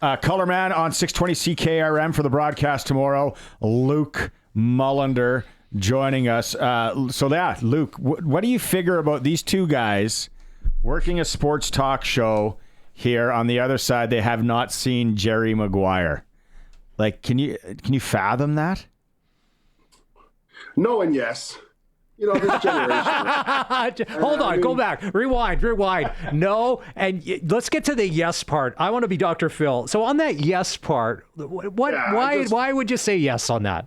Color man on 620 CKRM for the broadcast tomorrow, Luc Mullinder joining us. Luke, what do you figure about these two guys working a sports talk show here? On the other side, they have not seen Jerry Maguire. Like, can you fathom that? No and yes. This generation. Hold on, go back. Rewind. No, and let's get to the yes part. I want to be Dr. Phil. So on that yes part, why would you say yes on that?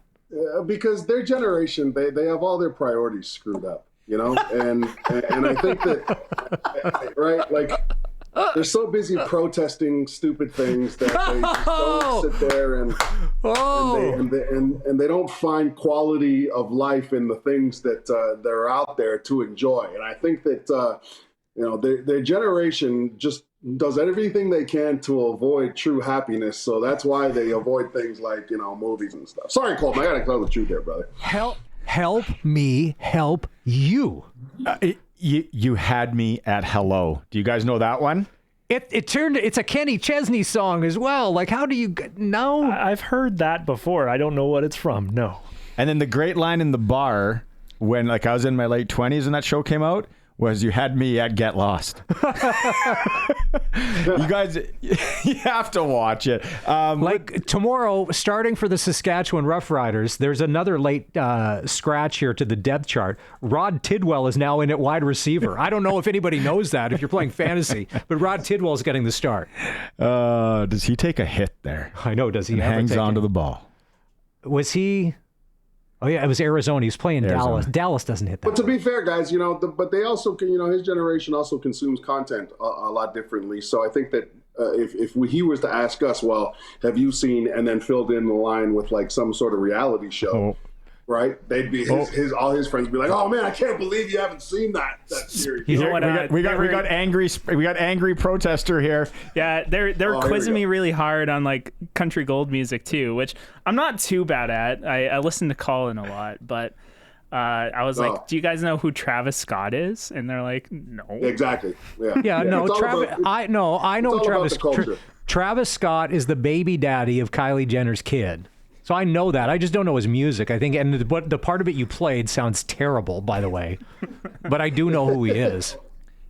Because their generation, they have all their priorities screwed up, and I think that, right, like, they're so busy protesting stupid things that they just don't sit there and they don't find quality of life in the things that they're out there to enjoy. And I think that their generation just does everything they can to avoid true happiness. So that's why they avoid things like movies and stuff. Sorry, Colton, I gotta tell the truth here, brother. Help me help you. You had me at hello. Do you guys know that one? It's a Kenny Chesney song as well. Like, how do you know? I've heard that before. I don't know what it's from. No. And then the great line in the bar when, like, I was in my late 20s and that show came out was, you had me at Get Lost. You guys, you have to watch it. Tomorrow, starting for the Saskatchewan Roughriders, there's another late scratch here to the depth chart. Rod Tidwell is now in at wide receiver. I don't know if anybody knows that if you're playing fantasy, but Rod Tidwell is getting the start. Does he take a hit there? I know. Does he? And hangs onto the ball. Was he? Oh yeah, it was Arizona. He's playing Dallas. Dallas doesn't hit that. But to be fair, guys, but they also, his generation also consumes content a lot differently. So I think that if he was to ask us, well, have you seen, and then filled in the line with like some sort of reality show, right? They'd be all his friends would be like, oh man, I can't believe you haven't seen that series. We got angry protester here. Yeah, they're quizzing me really hard on like country gold music too, which I'm not too bad at. I listen to Colin a lot, but I was like, do you guys know who Travis Scott is? And they're like, no. Exactly. Yeah. No, Travis. I know Travis. Travis Scott is the baby daddy of Kylie Jenner's kid. So I know that. I just don't know his music, I think. And the part of it you played sounds terrible, by the way. But I do know who he is.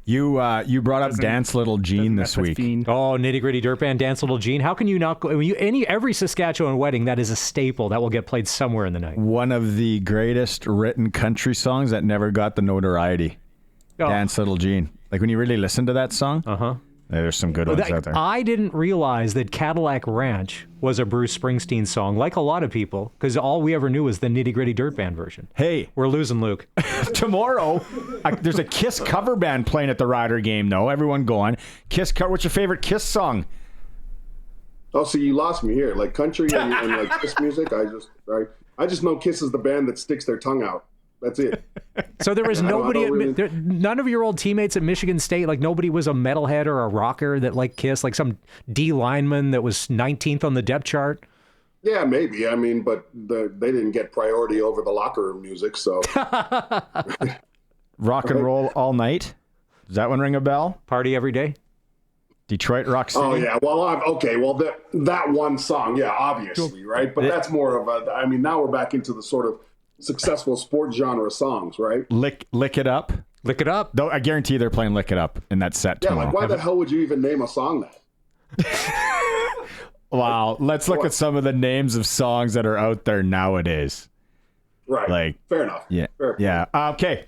You brought up Dance Little Jean this week. Oh, Nitty Gritty Dirt Band, Dance Little Jean. How can you not go? Every Saskatchewan wedding, that is a staple that will get played somewhere in the night. One of the greatest written country songs that never got the notoriety. Dance Little Jean. Like, when you really listen to that song, there's some good ones out there. I didn't realize that Cadillac Ranch was a Bruce Springsteen song, like a lot of people, because all we ever knew was the Nitty Gritty Dirt Band version. Hey, we're losing Luke. Tomorrow, there's a Kiss cover band playing at the Rider game, though. Everyone going. What's your favorite Kiss song? Oh, so you lost me here. Like country and like Kiss music, I just know Kiss is the band that sticks their tongue out. That's it. So there was nobody, none of your old teammates at Michigan State, like nobody was a metalhead or a rocker that liked Kiss, like some D lineman that was 19th on the depth chart? Yeah, maybe. I mean, but they didn't get priority over the locker room music, so. Rock and Roll All Night? Does that one ring a bell? Party Every Day? Detroit Rock City? Oh, yeah. Well, okay. Well, that one song, yeah, obviously, right? But that's more of now we're back into the sort of successful sports genre songs, right? Lick It Up. Lick It Up. Though I guarantee they're playing Lick It Up in that set tomorrow. Like why the hell would you even name a song that? Wow. Let's look at some of the names of songs that are out there nowadays. Right. Like, fair enough. Yeah. Fair. Yeah. Okay.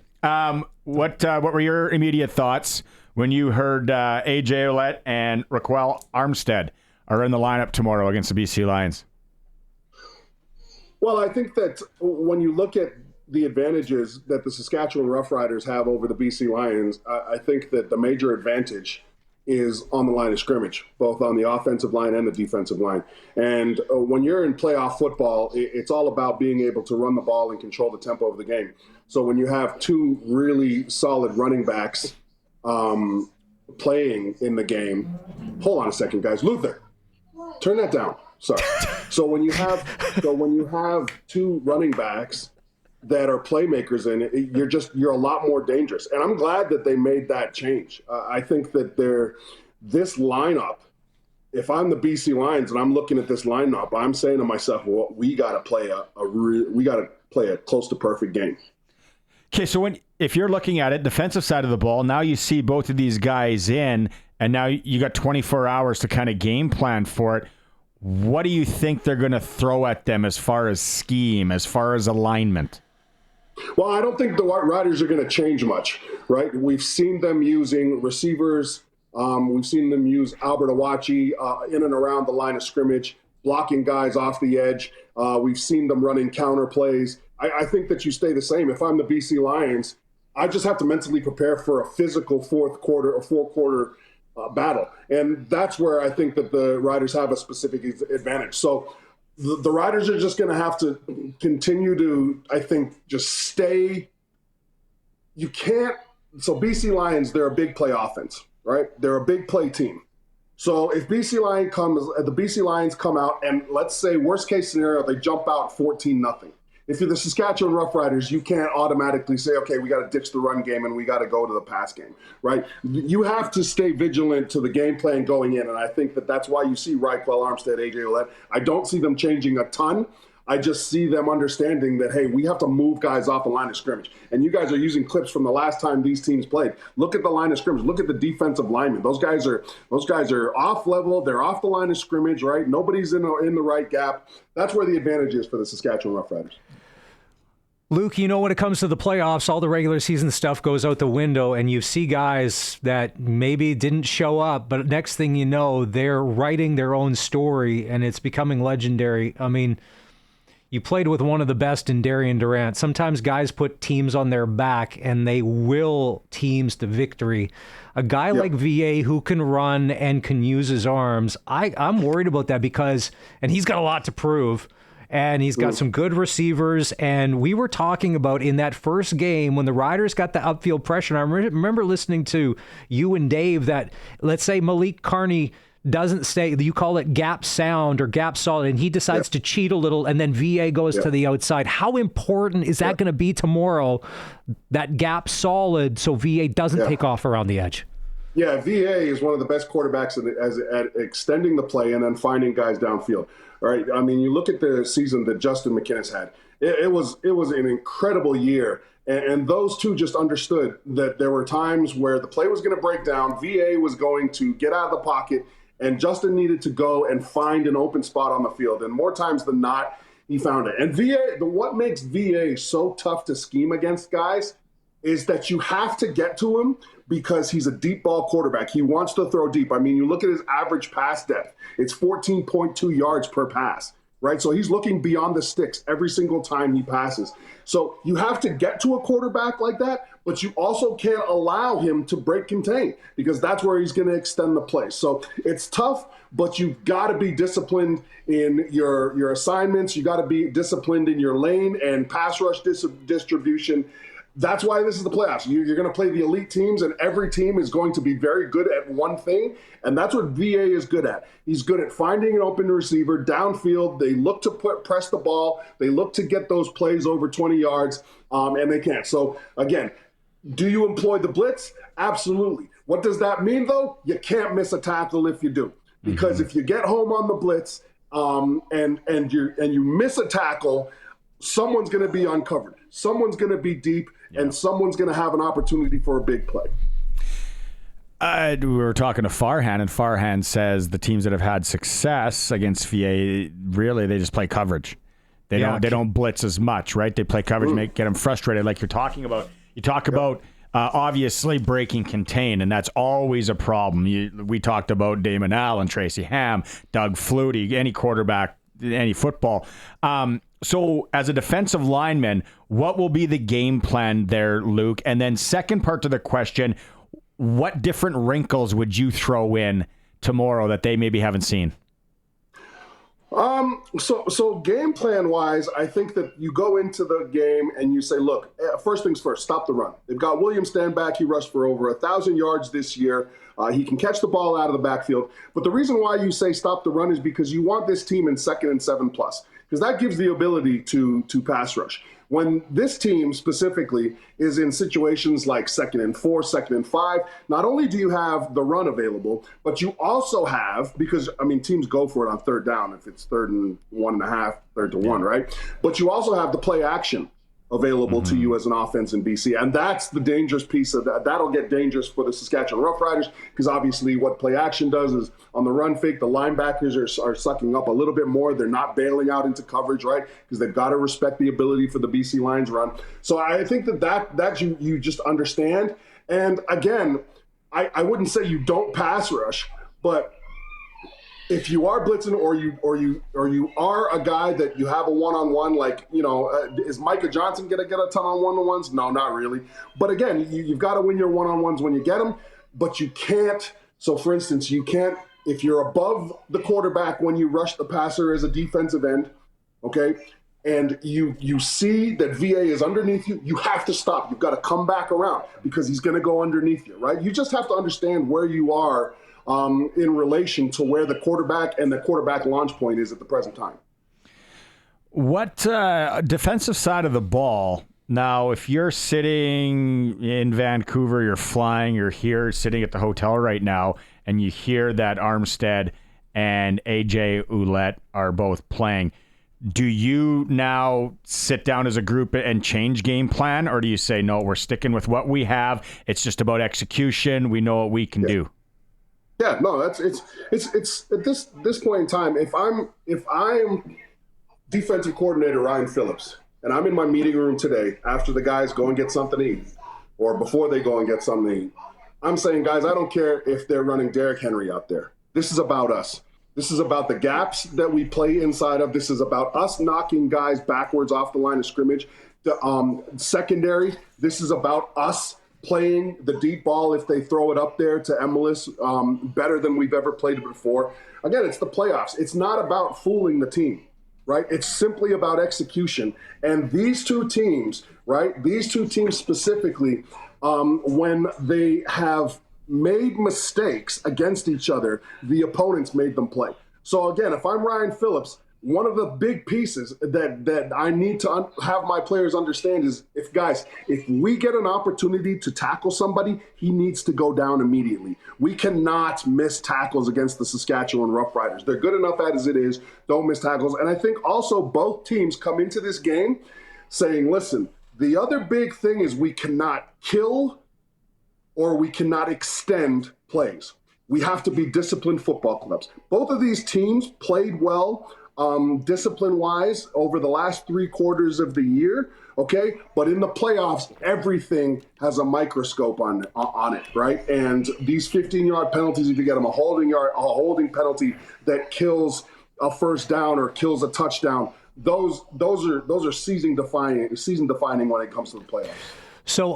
What were your immediate thoughts when you heard AJ Ouellette and Raquel Armstead are in the lineup tomorrow against the BC Lions? Well, I think that when you look at the advantages that the Saskatchewan Roughriders have over the BC Lions, I think that the major advantage is on the line of scrimmage, both on the offensive line and the defensive line. And when you're in playoff football, it's all about being able to run the ball and control the tempo of the game. So when you have two really solid running backs playing in the game, hold on a second, guys. Luther, turn that down. Sorry. So when you have two running backs that are playmakers in it, you're a lot more dangerous. And I'm glad that they made that change. I think that this lineup if I'm the BC Lions and I'm looking at this lineup, I'm saying to myself, well, we got to play a close to perfect game. Okay, so if you're looking at it, defensive side of the ball, now you see both of these guys in, and now you got 24 hours to kind of game plan for it. What do you think they're going to throw at them as far as scheme, as far as alignment? Well, I don't think the Riders are going to change much, right? We've seen them using receivers. We've seen them use Albert Awachi in and around the line of scrimmage, blocking guys off the edge. We've seen them running counter plays. I think that you stay the same. If I'm the BC Lions, I just have to mentally prepare for a physical fourth quarter battle. And that's where I think that the Riders have a specific advantage. So the Riders are just going to have to continue to, I think, just stay. You can't. So BC Lions, they're a big play offense, right? They're a big play team. So if the BC Lions come out and let's say worst case scenario, they jump out 14-0. If you're the Saskatchewan Roughriders, you can't automatically say, okay, we got to ditch the run game and we got to go to the pass game, right? You have to stay vigilant to the game plan going in, and I think that that's why you see Raquel, Armstead, AJ Ouellette. I don't see them changing a ton. I just see them understanding that, hey, we have to move guys off the line of scrimmage. And you guys are using clips from the last time these teams played. Look at the line of scrimmage. Look at the defensive linemen. Those guys are off level. They're off the line of scrimmage, right? Nobody's in the right gap. That's where the advantage is for the Saskatchewan Roughriders. Luke, when it comes to the playoffs, all the regular season stuff goes out the window, and you see guys that maybe didn't show up, but next thing you know, they're writing their own story, and it's becoming legendary. I mean, you played with one of the best in Darian Durant. Sometimes guys put teams on their back, and they will teams to victory. A guy like VA who can run and can use his arms, I'm worried about that and he's got a lot to prove. And he's got some good receivers. And we were talking about in that first game when the Riders got the upfield pressure. And I remember listening to you and Dave that, let's say Malik Carney doesn't stay, you call it gap sound or gap solid, and he decides to cheat a little, and then VA goes to the outside. How important is that going to be tomorrow, that gap solid, so VA doesn't take off around the edge? Yeah, VA is one of the best quarterbacks at extending the play and then finding guys downfield. All right. I mean, you look at the season that Justin McInnis had. It was an incredible year. And those two just understood that there were times where the play was going to break down. VA was going to get out of the pocket, and Justin needed to go and find an open spot on the field. And more times than not, he found it. And what makes VA so tough to scheme against guys is that you have to get to him because he's a deep ball quarterback. He wants to throw deep. I mean, you look at his average pass depth. It's 14.2 yards per pass, right? So he's looking beyond the sticks every single time he passes. So you have to get to a quarterback like that, but you also can't allow him to break contain because that's where he's going to extend the play. So it's tough, but you've got to be disciplined in your assignments. You got to be disciplined in your lane and pass rush distribution. That's why this is the playoffs. You're going to play the elite teams, and every team is going to be very good at one thing, and that's what VA is good at. He's good at finding an open receiver downfield. They look to press the ball. They look to get those plays over 20 yards, and they can't. So, again, do you employ the blitz? Absolutely. What does that mean, though? You can't miss a tackle if you do, because if you get home on the blitz and you miss a tackle, someone's going to be uncovered. Someone's going to be deep, and someone's going to have an opportunity for a big play. We were talking to Farhan, and Farhan says the teams that have had success against VA, really, they just play coverage. They don't blitz as much, right? They play coverage, get them frustrated, like you're talking about. You talk about obviously breaking contain, and that's always a problem. We talked about Damon Allen, Tracy Ham, Doug Flutie, any quarterback, any football. So as a defensive lineman, what will be the game plan there, Luke? And then second part to the question, what different wrinkles would you throw in tomorrow that they maybe haven't seen? So game plan wise, I think that you go into the game and you say, look, first things first, stop the run. They've got William Stanback. He rushed for over 1,000 yards this year. He can catch the ball out of the backfield. But the reason why you say stop the run is because you want this team in 2nd and 7+, because that gives the ability to pass rush. When this team specifically is in situations like 2nd and 4, 2nd and 5, not only do you have the run available, but you also have, because, I mean, teams go for it on 3rd down if it's 3rd and 1.5, 3rd to 1, right? But you also have the play action available to you as an offense in BC. And that's the dangerous piece of that. That'll get dangerous for the Saskatchewan Roughriders, because obviously what play action does is on the run fake, the linebackers are sucking up a little bit more. They're not bailing out into coverage, right? Because they've got to respect the ability for the BC Lions run. So I think that you just understand. And again, I wouldn't say you don't pass rush, but if you are blitzing or you are a guy that you have a one-on-one, like, is Micah Johnson going to get a ton on one-on-ones? No, not really. But again, you've got to win your one-on-ones when you get them, but you can't. So for instance, you can't, if you're above the quarterback when you rush the passer as a defensive end, okay, and you see that VA is underneath you, you have to stop. You've got to come back around because he's going to go underneath you, right? You just have to understand where you are in relation to where the quarterback and the quarterback launch point is at the present time. What defensive side of the ball? Now, if you're sitting in Vancouver, you're flying, you're here sitting at the hotel right now, and you hear that Armstead and AJ Ouellette are both playing, do you now sit down as a group and change game plan, or do you say, no, we're sticking with what we have, it's just about execution, we know what we can do? Yeah, no, it's at this point in time, if I'm defensive coordinator Ryan Phillips and I'm in my meeting room today after the guys go and get something to eat or before they go and get something to eat, I'm saying, guys, I don't care if they're running Derrick Henry out there. This is about us. This is about the gaps that we play inside of. This is about us knocking guys backwards off the line of scrimmage. The secondary, this is about us playing the deep ball if they throw it up there to Emelis better than we've ever played it before. Again, it's the playoffs. It's not about fooling the team, right? It's simply about execution. And these two teams, right, these two teams specifically, when they have made mistakes against each other, the opponents made them play. So again, if I'm Ryan Phillips, one of the big pieces that I need to have my players understand is if we get an opportunity to tackle somebody, he needs to go down immediately. We cannot miss tackles against the Saskatchewan Roughriders. They're good enough as it is. Don't miss tackles. And I think also both teams come into this game saying, listen, the other big thing is we cannot kill or we cannot extend plays. We have to be disciplined football clubs. Both of these teams played well discipline-wise over the last 3 quarters of the year, okay? But in the playoffs, everything has a microscope on it, right? And these 15-yard penalties, if you get them a holding penalty that kills a first down or kills a touchdown, those are season defining when it comes to the playoffs. So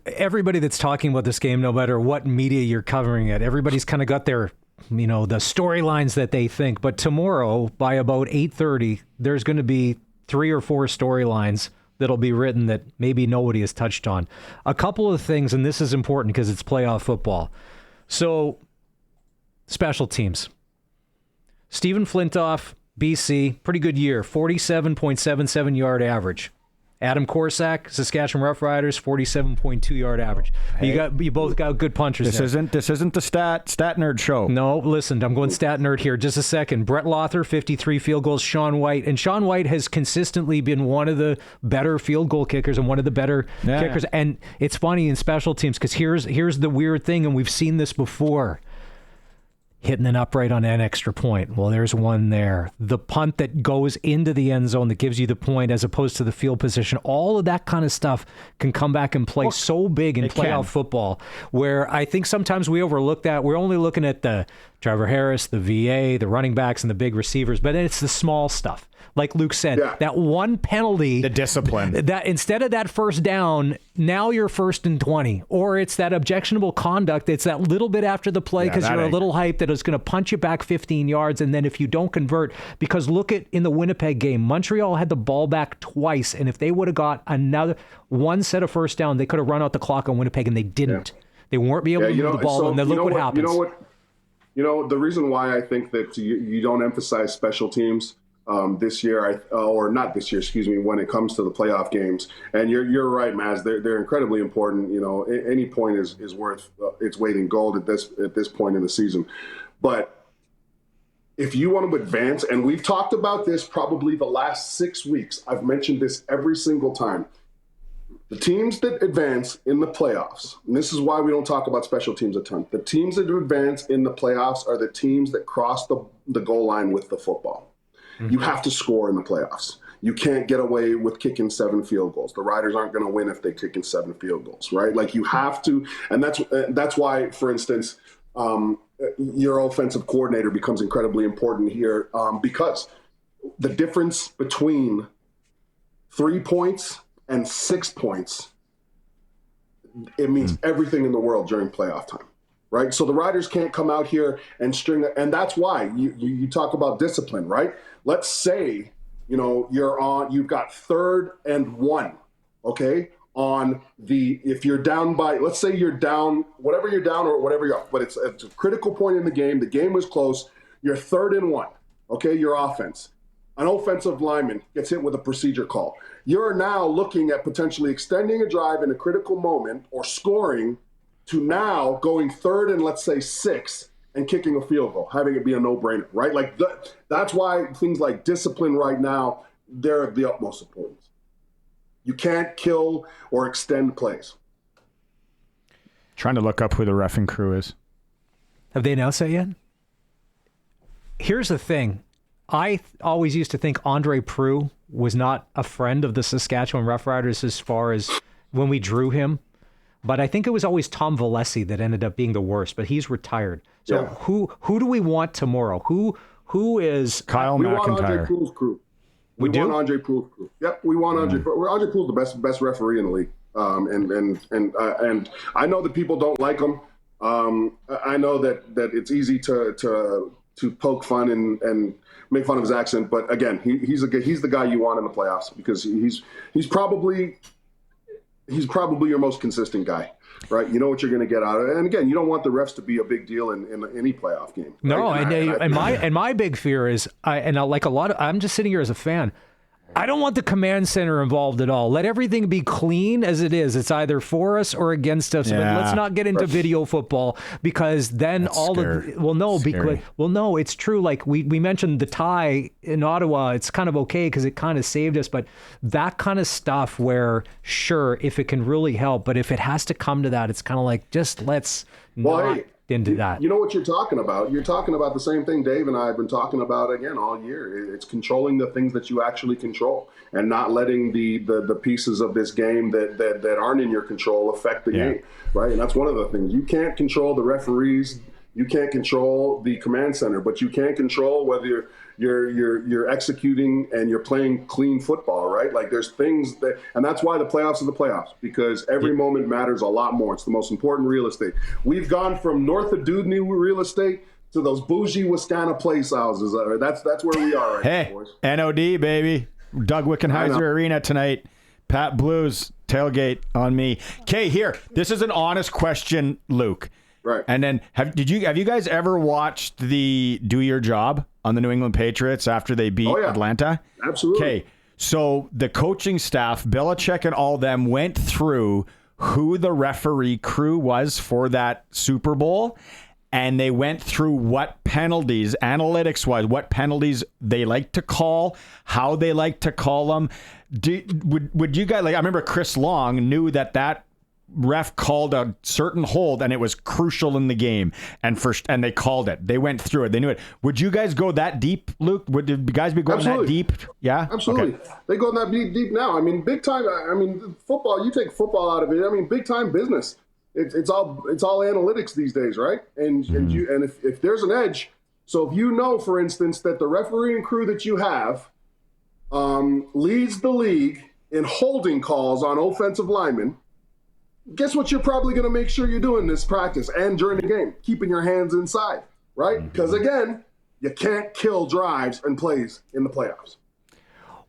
everybody that's talking about this game, no matter what media you're covering it, everybody's kind of got their, the storylines that they think. But tomorrow, by about 8:30, there's going to be 3 or 4 storylines that'll be written that maybe nobody has touched on. A couple of things, and this is important because it's playoff football. So, special teams. Stephen Flintoff, BC, pretty good year, 47.77 yard average. Adam Korsak, Saskatchewan Roughriders, 47.2 yard average. Hey, you both got good punchers. This isn't the stat nerd show. No, listen, I'm going stat nerd here. Just a second. Brett Lothar, 53 field goals. Sean White, and Sean White has consistently been one of the better field goal kickers and one of the better kickers. And it's funny in special teams because here's the weird thing, and we've seen this before. Hitting an upright on an extra point. Well, there's one there. The punt that goes into the end zone that gives you the point as opposed to the field position. All of that kind of stuff can come back and play so big in playoff football, where I think sometimes we overlook that. We're only looking at the Trevor Harris, the VA, the running backs, and the big receivers, but it's the small stuff. Like Luke said, that one penalty, the discipline, that instead of that first down, now you're 1st and 20, or it's that objectionable conduct. It's that little bit after the play because you're a little hyped that is going to punch you back 15 yards. And then if you don't convert, because look at in the Winnipeg game, Montreal had the ball back twice. And if they would have got another one set of first down, they could have run out the clock on Winnipeg, and they didn't. They weren't able to move the ball, and then look what happens. The reason why I think that you don't emphasize special teams this year, or not this year, excuse me, when it comes to the playoff games, and you're right, Maz, they're incredibly important. Any point is worth its weight in gold at this point in the season. But if you want to advance, and we've talked about this probably the last 6 weeks, I've mentioned this every single time. The teams that advance in the playoffs, and this is why we don't talk about special teams a ton, the teams that advance in the playoffs are the teams that cross the goal line with the football. Mm-hmm. You have to score in the playoffs. You can't get away with kicking 7 field goals. The Riders aren't going to win if they kick in 7 field goals, right? Like, you have to, and that's why, for instance, your offensive coordinator becomes incredibly important here, because the difference between 3 points and 6 points, it means everything in the world during playoff time, right? So the Riders can't come out here and string, and that's why you talk about discipline, right? Let's say, you've got 3rd and 1, okay? If you're down by, let's say you're down, whatever you're down or whatever you're up, but it's a critical point in the game. The game was close. You're 3rd and 1, okay? Your offense. An offensive lineman gets hit with a procedure call. You're now looking at potentially extending a drive in a critical moment or scoring to now going 3rd and, let's say, 6 and kicking a field goal, having it be a no-brainer, right? Like, that's why things like discipline right now, they're of the utmost importance. You can't kill or extend plays. Trying to look up who the reffing crew is. Have they announced that yet? Here's the thing. I always used to think Andre Proulx was not a friend of the Saskatchewan Roughriders as far as when we drew him. But I think it was always Tom Valesi that ended up being the worst, but he's retired. So who do we want tomorrow? Who is Kyle McIntyre? We want Andre Proux's crew. We want Andre Proux's crew. Yep, we want Andre. Andre Proux's the best referee in the league. And I know that people don't like him. I know that it's easy to poke fun and make fun of his accent, but again, he's the guy you want in the playoffs because he's probably your most consistent guy, right? You know what you're going to get out of it, and again, you don't want the refs to be a big deal in any playoff game. Right? No, and my big fear is, I'm just sitting here as a fan. I don't want the command center involved at all. Let everything be clean as it is. It's either for us or against us. Yeah. But let's not get into video football because then That's all scary. no, it's true. Like we mentioned the tie in Ottawa, it's kind of okay because it kind of saved us. But that kind of stuff where, sure, if it can really help, but if it has to come to that, it's kind of like just let's not into that. You know what you're talking about? You're talking about the same thing Dave and I have been talking about again all year. It's controlling the things that you actually control and not letting the pieces of this game that aren't in your control affect the game, right? And that's one of the things. You can't control the referees. You can't control the command center, but you can control whether you're executing and you're playing clean football, right? Like there's things and that's why the playoffs are the playoffs, because every moment matters a lot more. It's the most important real estate. We've gone from north of Dudney real estate to those bougie Wascana place houses. That's where we are right now, boys. NOD, baby. Doug Wickenheiser Arena tonight. Pat Blues tailgate on me. Okay, here. This is an honest question, Luke. Right. And then have you guys ever watched the Do Your Job on the New England Patriots after they beat Atlanta? Absolutely. Okay. So the coaching staff, Belichick and all them went through who the referee crew was for that Super Bowl, and they went through what penalties, analytics-wise, what penalties they like to call, how they like to call them. Would you guys, I remember Chris Long knew that ref called a certain hold and it was crucial in the game, and they called it. They went through it. They knew it. Would you guys go that deep, Luke? Would you guys be going that deep? Yeah, absolutely. Okay. They go that deep now. I mean, big time. I mean, football. You take football out of it. I mean, big time business. It's all analytics these days, right? And if there's an edge, so if you know, for instance, that the refereeing crew that you have leads the league in holding calls on offensive linemen, guess what you're probably going to make sure you're doing this practice and during the game? Keeping your hands inside, right? Because, again, you can't kill drives and plays in the playoffs.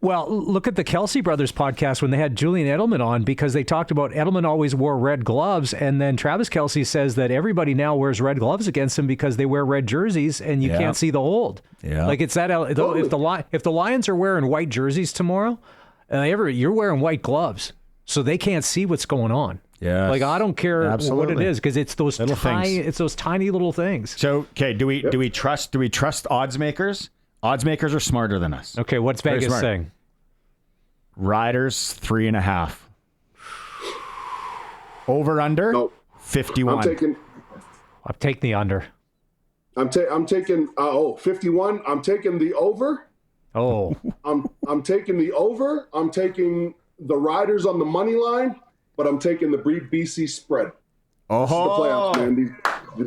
Well, look at the Kelsey Brothers podcast when they had Julian Edelman on, because they talked about Edelman always wore red gloves, and then Travis Kelsey says that everybody now wears red gloves against him because they wear red jerseys and you can't see the hold. Yeah, like it's that if the Lions are wearing white jerseys tomorrow, you're wearing white gloves, so they can't see what's going on. Yeah, like I don't care what it is, because it's those tiny little things. So, okay, do we trust odds makers? Odds makers are smarter than us. Okay, what's Vegas saying? Riders 3.5. Over under? Nope. 51. I'm taking the under. I'm taking 51. I'm taking the over. Oh. I'm taking the over. I'm taking the Riders on the money line, but I'm taking the BC spread. Oh, this is the playoffs, man.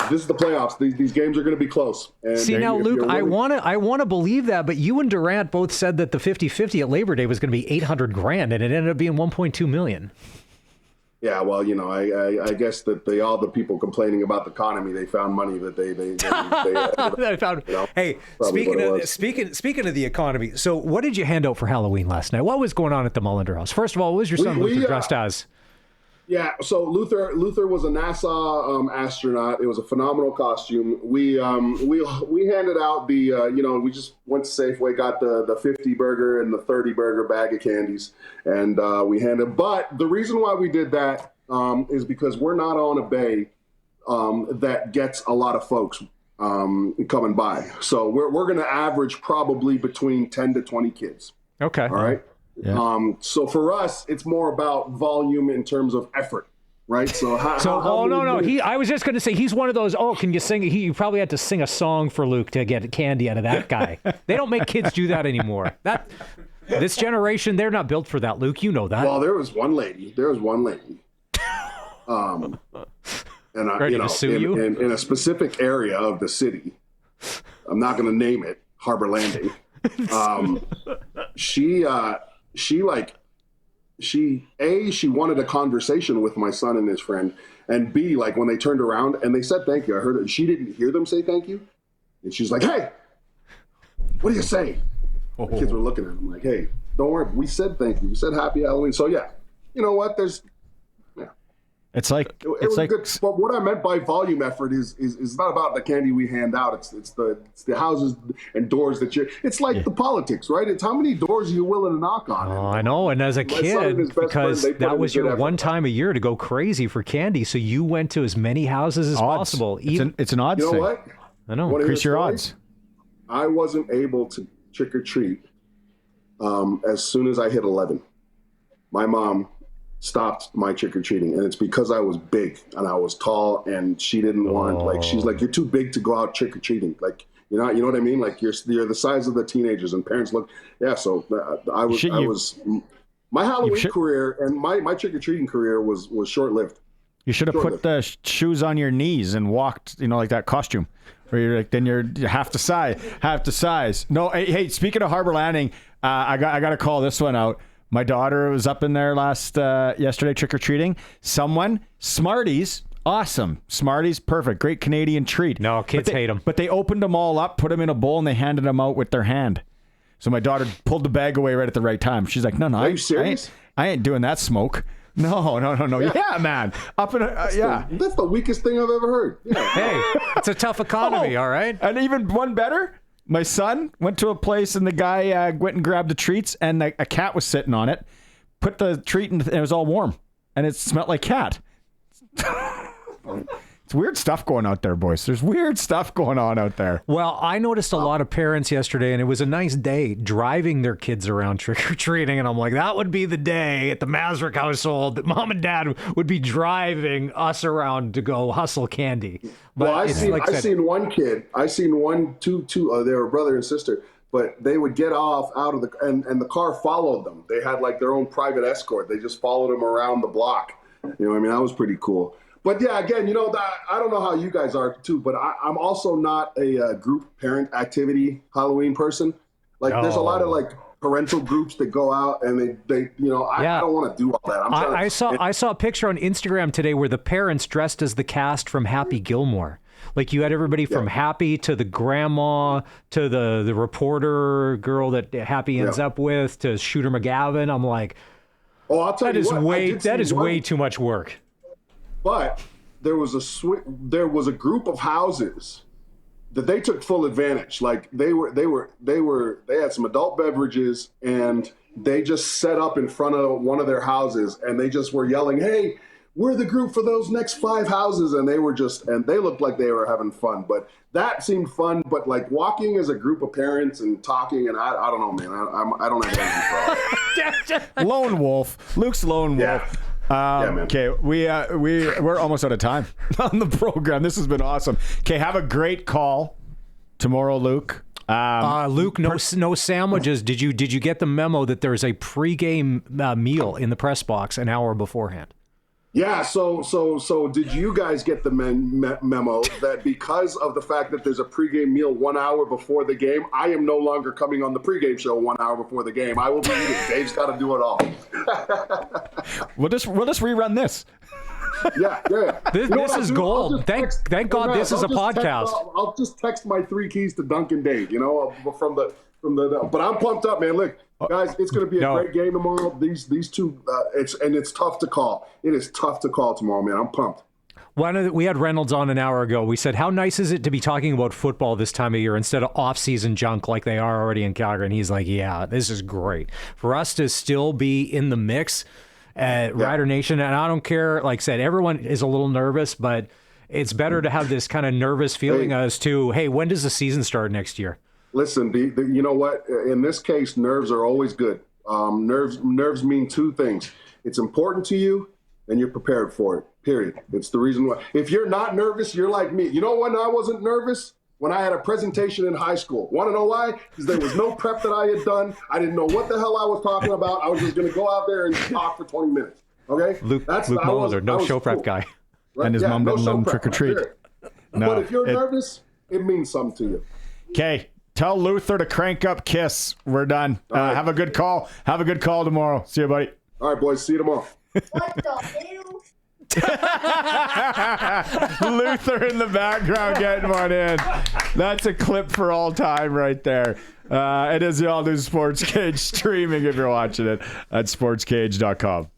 This is the playoffs. These games are going to be close. And see, now, Luke, I want to believe that, but you and Durant both said that the 50-50 at Labor Day was going to be $800,000, and it ended up being $1.2 million. Yeah, well, I guess that all the people complaining about the economy, they found money that they found. Hey, speaking of the economy, so what did you hand out for Halloween last night? What was going on at the Mullinder house? First of all, what was your son Luther dressed as? Yeah, so Luther was a NASA astronaut. It was a phenomenal costume. We handed out we just went to Safeway, got the 50 burger and the 30 burger bag of candies, and we handed. But the reason why we did that is because we're not on a bay that gets a lot of folks coming by. So we're going to average probably between 10 to 20 kids. Okay. All right. Yeah. So for us, it's more about volume in terms of effort, right? So I was just going to say he's one of those. Oh, can you sing? You probably had to sing a song for Luke to get candy out of that guy. They don't make kids do that anymore. This generation, they're not built for that, Luke. You know that. Well, there was one lady. And ready to sue you in a specific area of the city. I'm not going to name it. Harbor Landing. She wanted a conversation with my son and his friend, and B, like when they turned around and they said thank you, I heard it. She didn't hear them say thank you, and she's like, "Hey, what do you say?" The kids were looking at him like, "Hey, don't worry, we said thank you. We said happy Halloween." So yeah, you know what? It's like good. But what I meant by volume effort is not about the candy we hand out. It's the houses and doors that you. It's like the politics, right? It's how many doors are you willing to knock on. Oh, I know. And as a kid, because that was your one time a year to go crazy for candy, so you went to as many houses as possible. It's an odds thing. You know what? I know. Increase your odds. I wasn't able to trick or treat as soon as I hit 11. My mom stopped my trick-or-treating, and it's because I was big and I was tall, and she didn't want, she's like, you're too big to go out trick-or-treating, like, you know what I mean, like you're the size of the teenagers, and parents look, so my Halloween career and my trick-or-treating career was short-lived. You should have put the shoes on your knees and walked, like that costume where you're like, then you're half the size. No, hey, speaking of Harbor Landing, I got to call this one out. My daughter was up in there yesterday trick-or-treating. Smarties, awesome. Smarties, perfect. Great Canadian treat. No, kids hate them. But they opened them all up, put them in a bowl, and they handed them out with their hand. So my daughter pulled the bag away right at the right time. She's like, no. Are you serious? I ain't doing that smoke. No. Yeah, man. Up in That's the weakest thing I've ever heard. Yeah. Hey, it's a tough economy, all right? And even one better. My son went to a place and the guy went and grabbed the treats and a cat was sitting on it. Put the treat in, and it was all warm and it smelled like cat. It's weird stuff going out there, boys. There's weird stuff going on out there. Well, I noticed a lot of parents yesterday, and it was a nice day, driving their kids around trick-or-treating, and I'm like, that would be the day at the Masrick household that mom and dad would be driving us around to go hustle candy. But well, I seen one kid. I seen one, two. They were brother and sister, but they would get out of and the car followed them. They had like their own private escort. They just followed them around the block. You know what I mean? That was pretty cool. But yeah, again, I don't know how you guys are too, but I'm also not a group parent activity Halloween person. Like, there's a lot of like parental groups that go out and they I don't want to do all that. I saw a picture on Instagram today where the parents dressed as the cast from Happy Gilmore. Like you had everybody from Happy to the grandma to the reporter girl that Happy ends up with to Shooter McGavin. I'm like, I'll tell you what, that is way too much work. But there was a group of houses that they took full advantage. Like they had some adult beverages and they just set up in front of one of their houses and they just were yelling, "Hey, we're the group for those next 5 houses." And they looked like they were having fun, but that seemed fun. But like walking as a group of parents and talking, and I don't know, man, I don't have anything for Lone wolf. Luke's lone wolf. Man. Okay, we're almost out of time on the program. This has been awesome. Okay, have a great call tomorrow, Luke. Luke, no sandwiches. Did you get the memo that there's a pregame meal in the press box an hour beforehand? Yeah, so did you guys get the memo that because of the fact that there's a pregame meal 1 hour before the game, I am no longer coming on the pregame show 1 hour before the game. I will be eating. Dave's got to do it all. We'll just rerun this. Yeah. This is gold. Thank God this is a podcast. I'll just text my 3 keys to Duncan Dave, from the but I'm pumped up, man. Look, guys, it's going to be a great game tomorrow. These two, it's tough to call. It is tough to call tomorrow, man. I'm pumped. We had Reynolds on an hour ago. We said, how nice is it to be talking about football this time of year instead of off-season junk like they are already in Calgary? And he's like, yeah, this is great. For us to still be in the mix at Rider Nation, and I don't care, like I said, everyone is a little nervous, but it's better to have this kind of nervous feeling as to, hey, when does the season start next year? Listen, you know what? In this case, nerves are always good. Nerves mean 2 things. It's important to you, and you're prepared for it, period. It's the reason why. If you're not nervous, you're like me. You know when I wasn't nervous? When I had a presentation in high school. Want to know why? Because there was no prep that I had done. I didn't know what the hell I was talking about. I was just going to go out there and talk for 20 minutes. Okay? Luc Mullinder, no show prep guy. Right? And his mom didn't let him trick or treat. No, but if you're nervous, it means something to you. Okay. Tell Luther to crank up Kiss. We're done. Right. Have a good call. Have a good call tomorrow. See you, buddy. All right, boys. See you tomorrow. What the hell? Luther in the background getting one in. That's a clip for all time right there. It is the all-new SportsCage streaming if you're watching it at sportscage.com.